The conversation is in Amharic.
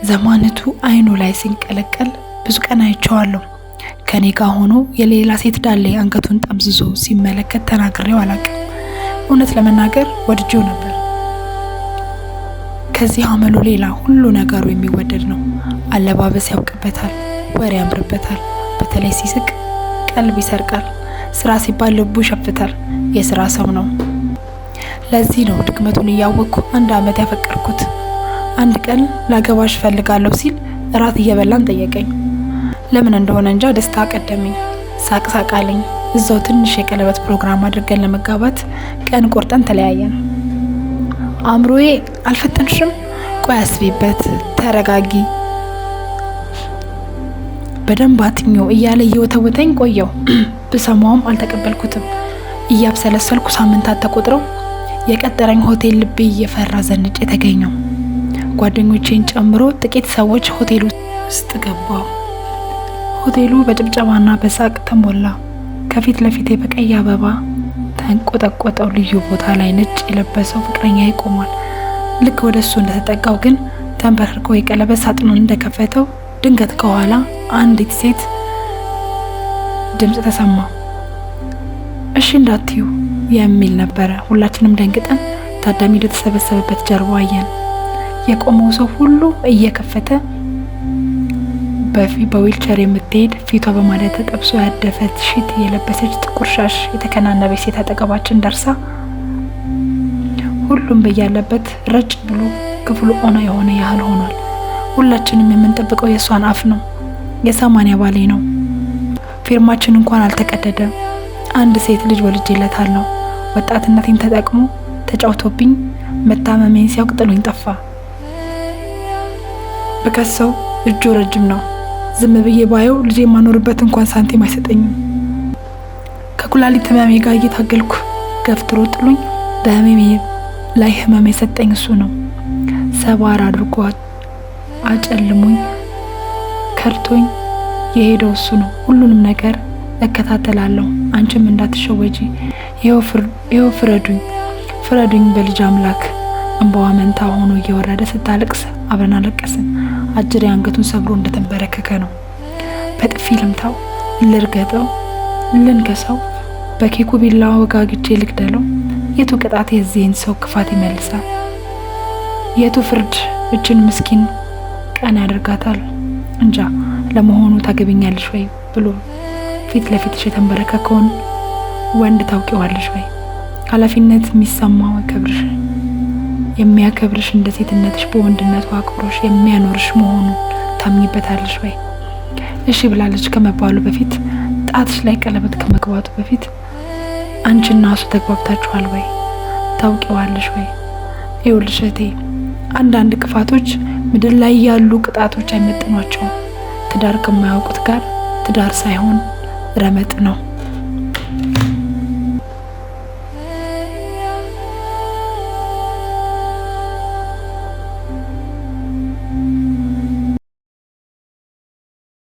ዘማነቱ አይኑ ላይ ሲንቀለቀል ብዙ ቀን አይቼዋለሁ። ከኔ ጋር ሆኖ የሌላ ሴት ዳሌ አንገቱን ጠምዝዞ ሲመለከት ተናግሬው አላውቅም። እውነት ለመናገር ወድጄው ነበር። ከዚህ አመሉ ሌላ ሁሉ ነገሩ የሚወደድ ነው። አለባበስ ያውቅበታል፣ ወሬ ያምርበታል፣ በተለይ ሲስቅ ቀልብ ይሰርቃል። ስራ ሲባል ልቡ ይሸፍታል። የስራ ሰው ነው። ለዚህ ነው ድክመቱን እያወቅኩ 1 ዓመት ያፈቀርኩት። አንድ ቀን ላገባሽ ፈልጋለሁ ሲል እራት እየበላን ጠየቀኝ። ለምን እንደሆነ እንጃ ደስታ ቀደመኝ። ሳቅ ሳቃለኝ። እዛው ትንሽ የቀለበት ፕሮግራም አድርገን ለመጋባት ቀን ቆርጠን ተለያየን። አምሮዬ አልፈጠንሽም? ቆይ አስቢበት፣ ተረጋጊ፣ በደንብ አጥኚ እያለ እየወተወተኝ ቆየው። ብሰማውም አልተቀበልኩትም። እያብሰለሰልኩ ሳምንታት ተቆጥረው የቀጠረኝ ሆቴል ልቤ እየፈራ ዘንጬ ተገኘው። ጓደኞቼን ጨምሮ ጥቂት ሰዎች ሆቴሉ ውስጥ ገባው። ሆቴሉ በጭብጨባና በሳቅ ተሞላ። ከፊት ለፊቴ በቀይ አበባ ተንቆጠቆጠው ልዩ ቦታ ላይ ነጭ የለበሰው ፍቅረኛ ይቆማል። ልክ ወደሱ እንደተጠጋው ግን ተንበርክኮ የቀለበት ሳጥኑን እንደከፈተው ድንገት ከኋላ አንዲት ሴት ድምጽ ተሰማ። እሺ እንዳትዩ የሚል ነበረ። ሁላችንም ደንግጠን ታዳሚ ወደተሰበሰበበት ጀርባ አየን። የቆመው ሰው ሁሉ እየከፈተ በዊልቸር የምትሄድ ፊቷ በማለት ተጠብሶ ያደፈት ሽት የለበሰች ጥቁር ሻሽ የተከናነበች ሴት አጠገባችን ደርሳ ሁሉም በያለበት ረጭ ብሎ ክፍሉ ኦና የሆነ ያህል ሆኗል። ሁላችንም የምንጠብቀው የሷን አፍ ነው። የ80 ባሌ ነው። ፊርማችን እንኳን አልተቀደደም። አንድ ሴት ልጅ ወልጄለታለሁ። ወጣትነቴን ተጠቅሞ ተጫውቶብኝ መታመሜን ሲያውቅ ጥሎኝ ጠፋ። በከሰው እጁ ረጅም ነው። ዝም ብዬ ባየው ልጄ የማኖርበት እንኳን ሳንቲም አይሰጠኝም። ከኩላሊት ህመሜ ጋር እየታገልኩ ገፍትሮ ጥሎኝ በህመሜ ላይ ህመም የሰጠኝ እሱ ነው። ሰባር አድርጎ አጨልሞኝ ከርቶኝ የሄደው እሱ ነው። ሁሉንም ነገር እከታተላለሁ። አንቺም እንዳትሸወጂ። ይኸው ፍረዱኝ በልጅ አምላክ። እንባዋ መንታ ሆኖ እየወረደ ስታለቅስ አብረን አለቀስን። አጅሬ አንገቱን ሰብሮ እንደተንበረከከ ነው። በጥፊ ልምታው፣ ልርገጠው፣ ልንከሰው፣ በኬኩ ቢላዋ ወጋግጄ ልግደለው? የቱ ቅጣት የዚህን ሰው ክፋት ይመልሳል? የቱ ፍርድ እችን ምስኪን ቀን ያደርጋታል? እንጃ። ለመሆኑ ታገቢኛለሽ ወይ ብሎ ፊት ለፊትሽ የተንበረከከውን ወንድ ታውቂዋለሽ ወይ? ኃላፊነት የሚሰማው የሚያከብርሽ እንደ ሴትነትሽ በወንድነቱ አክብሮሽ የሚያኖርሽ መሆኑን ታምኝበታለሽ ወይ? እሺ ብላለች ከመባሉ በፊት፣ ጣትሽ ላይ ቀለበት ከመግባቱ በፊት አንቺና እሱ ተግባብታችኋል ወይ? ታውቂዋለሽ ወይ? ይኸውልሽ እህቴ፣ አንዳንድ ክፋቶች ምድር ላይ ያሉ ቅጣቶች አይመጥኗቸውም። ትዳር ከማያውቁት ጋር ትዳር ሳይሆን ረመጥ ነው።